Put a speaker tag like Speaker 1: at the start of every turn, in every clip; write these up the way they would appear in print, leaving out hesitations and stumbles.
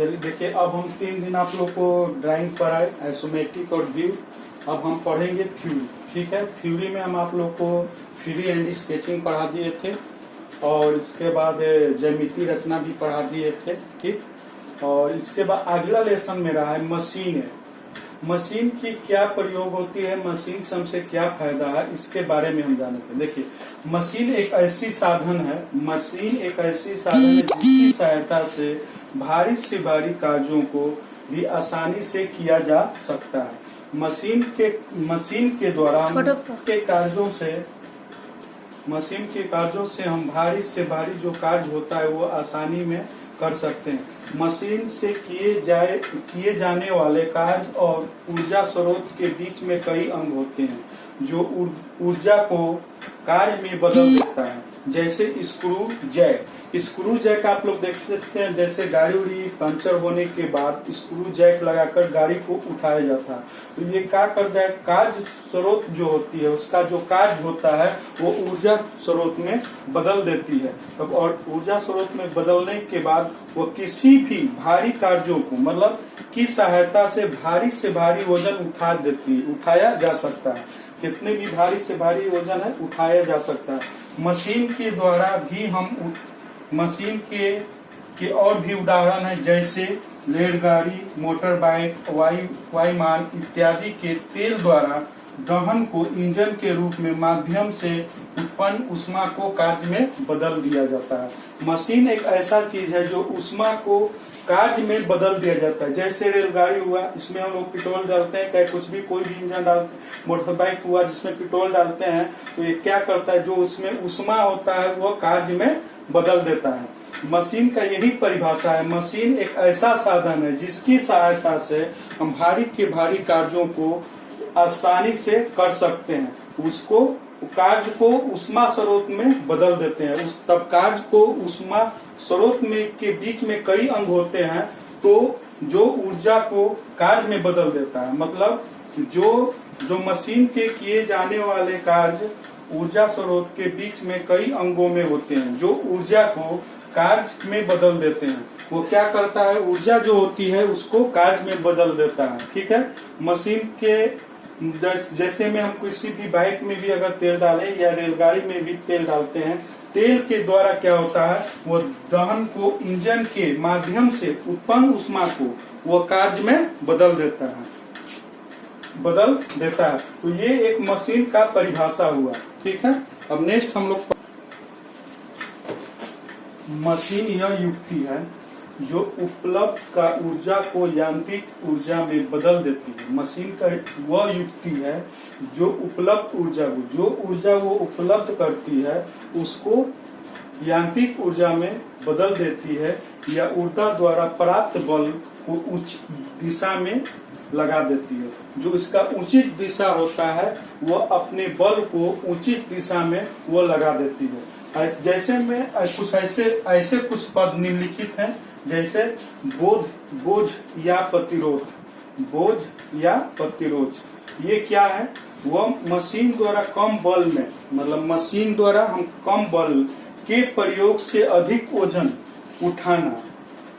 Speaker 1: चलिए देखिए, अब हम 3 दिन आप लोग को ड्राइंग पढ़ाए, आइसोमेट्रिक और व्यू। अब हम पढ़ेंगे थ्योरी। ठीक है, थ्योरी में हम आप लोग को फ्री हैंड स्केचिंग पढ़ा दिए थे और इसके बाद ज्यामिति रचना भी पढ़ा दिए थे। ठीक, और इसके बाद अगला लेसन मेरा है मशीन है। मशीन की क्या प्रयोग होती है, मशीन से हमसे क्या फायदा है, इसके बारे में हम जानेंगे। देखिए, मशीन एक ऐसी साधन है, मशीन एक ऐसी साधन है जिसकी सहायता से भारी से भारी कार्यों को भी आसानी से किया जा सकता है। मशीन के द्वारा मशीन के कार्यों से हम भारी से भारी जो कार्य होता है वो आसानी में कर सकते हैं। मशीन से किए जाने वाले कार्य और ऊर्जा स्रोत के बीच में कई अंग होते हैं जो ऊर्जा को कार्य में बदल देता है, जैसे स्क्रू जैक आप लोग देख सकते हैं। जैसे गाड़ी उड़ी पंचर होने के बाद स्क्रू जैक लगाकर गाड़ी को उठाया जाता है, तो ये क्या करता है, कार्य स्रोत जो होती है उसका जो कार्य होता है वो ऊर्जा स्रोत में बदल देती है। तब और ऊर्जा स्रोत में बदलने के बाद वो किसी भी भारी कार्यों को मतलब की सहायता से भारी वजन उठाया जा सकता है। कितने भी भारी से भारी वजन है उठाया जा सकता है। मशीन के द्वारा भी हम मशीन के और भी उदाहरण है, जैसे रेलगाड़ी, मोटर बाइक, वायुयान इत्यादि के तेल द्वारा दहन को इंजन के रूप में माध्यम से उत्पन्न ऊष्मा को कार्य में बदल दिया जाता है। मशीन एक ऐसा चीज है जो ऊष्मा को कार्य में बदल दिया जाता है। जैसे रेलगाड़ी हुआ, इसमें हम लोग पेट्रोल डालते हैं, चाहे कुछ भी कोई भी इंजन डालते हैं। मोटर बाइक हुआ जिसमें पेट्रोल डालते हैं, तो ये क्या करता है, जो उसमें ऊष्मा होता है वो कार्य में बदल देता है। मशीन का यही परिभाषा है। मशीन एक ऐसा साधन है जिसकी सहायता से हम भारी के भारी कार्यों को आसानी से कर सकते हैं। उसको कार्य को ऊष्मा स्रोत में बदल देते हैं। तब कार्य को ऊष्मा स्रोत में के बीच में कई अंग होते हैं, तो जो ऊर्जा को कार्य में बदल देता है। मतलब जो मशीन के किए जाने वाले कार्य ऊर्जा स्रोत के बीच में कई अंगों में होते हैं, जो ऊर्जा को कार्य में बदल देते हैं। वो क्या करता है, ऊर्जा जो होती है उसको कार्य में बदल देता है। ठीक है, मशीन के जैसे में हम किसी भी बाइक में भी अगर तेल डालें या रेलगाड़ी में भी तेल डालते हैं, तेल के द्वारा क्या होता है, वो दहन को इंजन के माध्यम से उत्पन्न ऊष्मा को वो कार्य में बदल देता है। तो ये एक मशीन का परिभाषा हुआ। ठीक है, अब नेक्स्ट हम लोग मशीन यह युक्ति है जो उपलब्ध का ऊर्जा को यांत्रिक ऊर्जा में बदल देती है। मशीन का वह युक्ति है जो उपलब्ध ऊर्जा को, जो ऊर्जा वो उपलब्ध करती है उसको यांत्रिक ऊर्जा में बदल देती है, या ऊर्जा द्वारा प्राप्त बल को उच्च दिशा में लगा देती है। जो इसका उचित दिशा होता है वो अपने बल को उचित दिशा में वो लगा देती है। जैसे में कुछ ऐसे कुछ पद निम्नलिखित हैं, जैसे बोझ या प्रतिरोध। ये क्या है, वह मशीन द्वारा कम बल में, मतलब मशीन द्वारा हम कम बल के प्रयोग से अधिक वजन उठाना,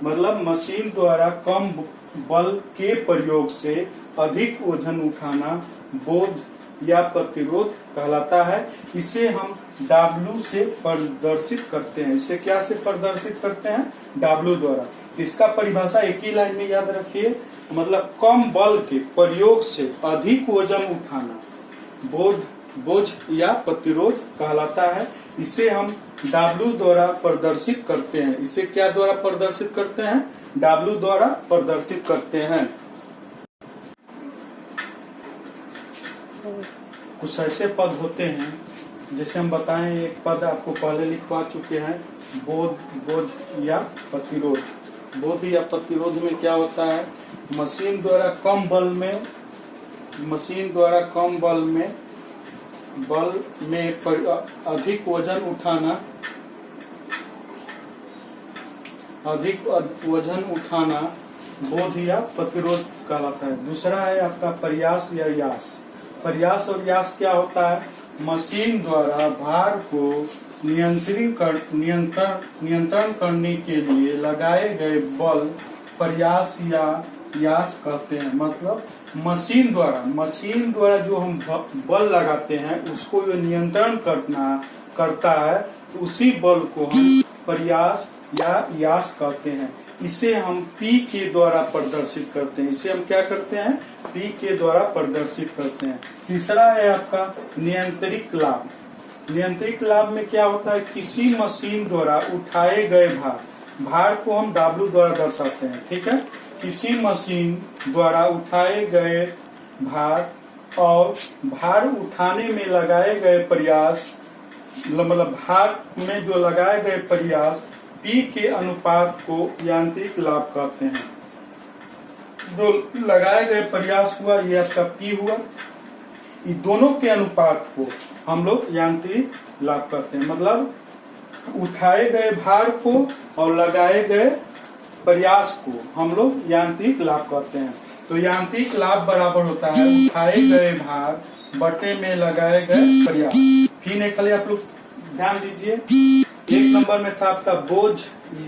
Speaker 1: मतलब मशीन द्वारा कम बल के प्रयोग से अधिक वजन उठाना बोझ या प्रतिरोध कहलाता है। इसे हम W से प्रदर्शित करते हैं। इसे क्या से प्रदर्शित करते हैं, W द्वारा। इसका परिभाषा एक ही लाइन में याद रखिए, मतलब कम बल के प्रयोग से अधिक वजन उठाना बोझ या प्रतिरोध कहलाता है। इसे हम W द्वारा प्रदर्शित करते हैं। इसे क्या द्वारा प्रदर्शित करते हैं, W द्वारा प्रदर्शित करते हैं। कुछ ऐसे पद होते हैं, जैसे हम बताएं, एक पद आपको पहले लिखवा चुके हैं, बोझ या प्रतिरोध। बोझ या प्रतिरोध में क्या होता है, मशीन द्वारा कम बल में अधिक वजन उठाना बोझ या प्रतिरोध कहलाता है। दूसरा है आपका प्रयास या यास। प्रयास और यास क्या होता है, मशीन द्वारा भार को नियंत्रण करने के लिए लगाए गए बल प्रयास या यास कहते हैं। मतलब मशीन द्वारा जो हम बल लगाते हैं उसको जो नियंत्रण करता है, उसी बल को हम प्रयास या यास कहते हैं। इसे हम P के द्वारा प्रदर्शित करते हैं। इसे हम क्या करते हैं? P के द्वारा प्रदर्शित करते हैं। तीसरा है आपका नियंत्रित लाभ। नियंत्रित लाभ में क्या होता है? किसी मशीन द्वारा उठाए गए भार को हम W द्वारा दर्शाते हैं। ठीक है, किसी मशीन द्वारा उठाए गए भार और भार उठाने में लगाए गए प्रयास, मतलब भार में जो लगाए गए प्रयास P के अनुपात को यांत्रिक लाभ कहते हैं। जो लगाए गए प्रयास हुआ ये आपका P हुआ, ये दोनों के अनुपात को हम लोग यांत्रिक लाभ कहते हैं। मतलब उठाए गए भार को और लगाए गए प्रयास को हम लोग यांत्रिक लाभ कहते हैं। तो यांत्रिक लाभ बराबर होता है उठाए गए भार बटे में लगाए गए प्रयास। फिर एक खाली आप लोग ध्यान दीजिए, एक नंबर में था आपका बोझ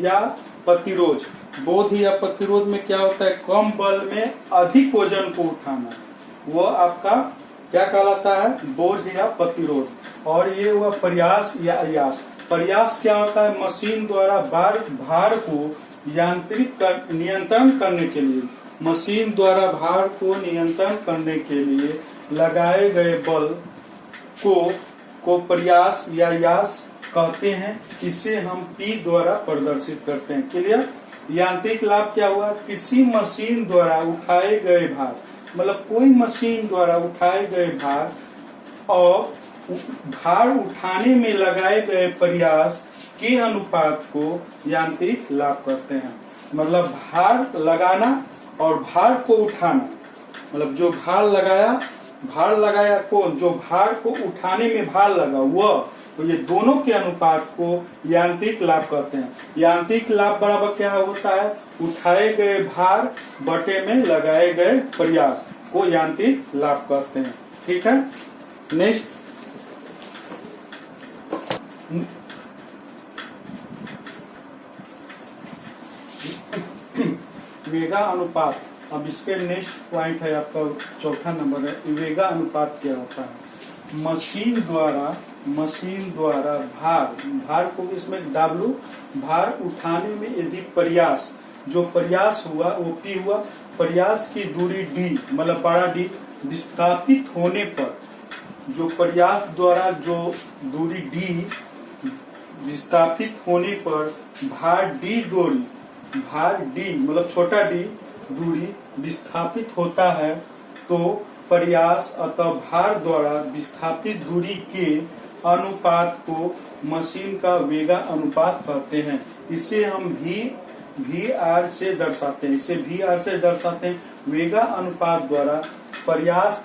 Speaker 1: या प्रतिरोध। बोझ या प्रतिरोध में क्या होता है? कम बल में अधिक वजन को उठाना, वो आपका क्या कहलाता है? बोझ या प्रतिरोध। और ये हुआ प्रयास या अयास। प्रयास क्या होता है? मशीन द्वारा भार को नियंत्रण करने के लिए, मशीन द्वारा भार को नियंत्रण करने के लिए लगाए गए बल को प्रयास या यास कहते हैं। इसे हम P द्वारा प्रदर्शित करते हैं। क्लियर? यांत्रिक लाभ क्या हुआ? किसी मशीन द्वारा उठाए गए भार, मतलब कोई मशीन द्वारा उठाए गए भार और भार उठाने में लगाए गए प्रयास के अनुपात को यांत्रिक लाभ कहते हैं। मतलब भार लगाना और भार को उठाना, मतलब जो भार लगाया कौन? जो भार को उठाने में भार लगा वह, तो ये दोनों के अनुपात को यांत्रिक लाभ कहते हैं। यांत्रिक लाभ बराबर क्या होता है? उठाए गए भार बटे में लगाए गए प्रयास को यांत्रिक लाभ कहते हैं। ठीक है, नेक्स्ट वेगा अनुपात। अब इसके नेक्स्ट पॉइंट है आपका चौथा नंबर है, वेगा अनुपात क्या होता है? मशीन द्वारा भार को इसमें W, भार उठाने में यदि प्रयास, जो प्रयास हुआ वो P हुआ, प्रयास की दूरी D, मतलब बड़ा D विस्थापित होने पर, जो प्रयास द्वारा जो दूरी D विस्थापित होने पर भार D मतलब छोटा D दूरी विस्थापित होता है, तो प्रयास अतः भार द्वारा विस्थापित दूरी के अनुपात को मशीन का वेगा अनुपात कहते हैं। इसे हम VR से दर्शाते हैं। वेगा अनुपात द्वारा प्रयास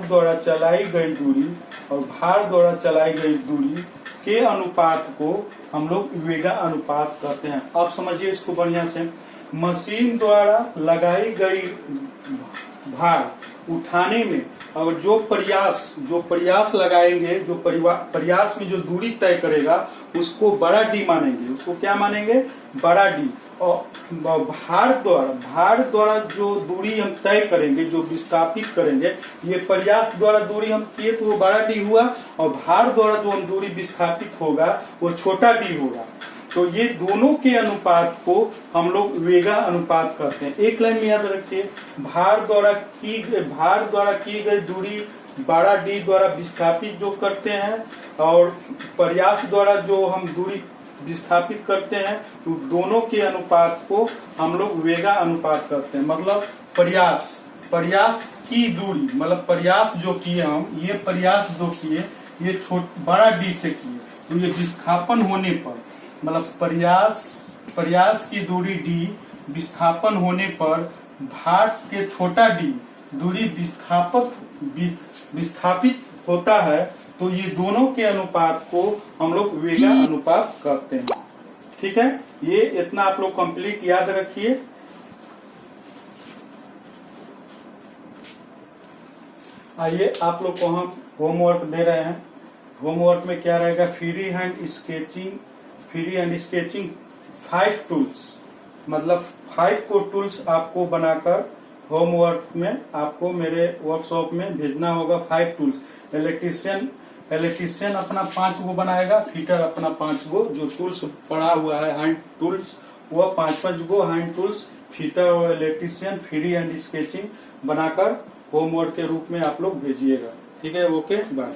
Speaker 1: द्वारा चलाई गई दूरी और भार द्वारा चलाई गई दूरी के अनुपात को हम लोग वेगा अनुपात कहते हैं। अब समझिए इसको बढ़िया से। मशीन द्वारा लगाई गई भार उठाने में और जो प्रयास लगाएंगे, जो प्रयास में जो दूरी तय करेगा उसको बड़ा D मानेंगे। उसको क्या मानेंगे? बड़ा D। और भार द्वारा जो दूरी हम तय करेंगे, जो विस्थापित करेंगे, ये प्रयास द्वारा दूरी हम किए तो वो बड़ा D हुआ, और भार द्वारा जो हम दूरी विस्थापित होगा वो छोटा D होगा। तो ये दोनों के अनुपात को हम लोग वेगा अनुपात कहते हैं। एक लाइन में याद रखिए, भार द्वारा की गई दूरी बड़ा D द्वारा विस्थापित जो करते हैं, और प्रयास द्वारा जो हम दूरी विस्थापित करते हैं, तो दोनों के अनुपात को हम लोग वेगा अनुपात करते हैं। मतलब प्रयास की दूरी, मतलब प्रयास जो किए हम, ये प्रयास जो किए ये बड़ा D से किए, तो ये विस्थापन होने पर, मतलब प्रयास की दूरी D विस्थापन होने पर भार के छोटा D दूरी विस्थापित होता है, तो ये दोनों के अनुपात को हम लोग वेगा अनुपात कहते हैं। ठीक है, ये इतना आप लोग कंप्लीट याद रखिए। आइए आप लोग को हम होमवर्क दे रहे हैं। होमवर्क में क्या रहेगा? Free hand sketching 5 tools. मतलब 5 को टूल्स आपको बनाकर होमवर्क में आपको मेरे वर्कशॉप में भेजना होगा। 5 टूल्स इलेक्ट्रीशियन अपना 5 गो बनाएगा, फिटर अपना 5 गो, जो टूल्स पड़ा हुआ है हैंड टूल्स वो 5 गो हैंड टूल्स, फिटर और इलेक्ट्रीशियन फ्री एंड स्केचिंग बनाकर होमवर्क के रूप में आप लोग भेजिएगा। ठीक है, ओके बाय।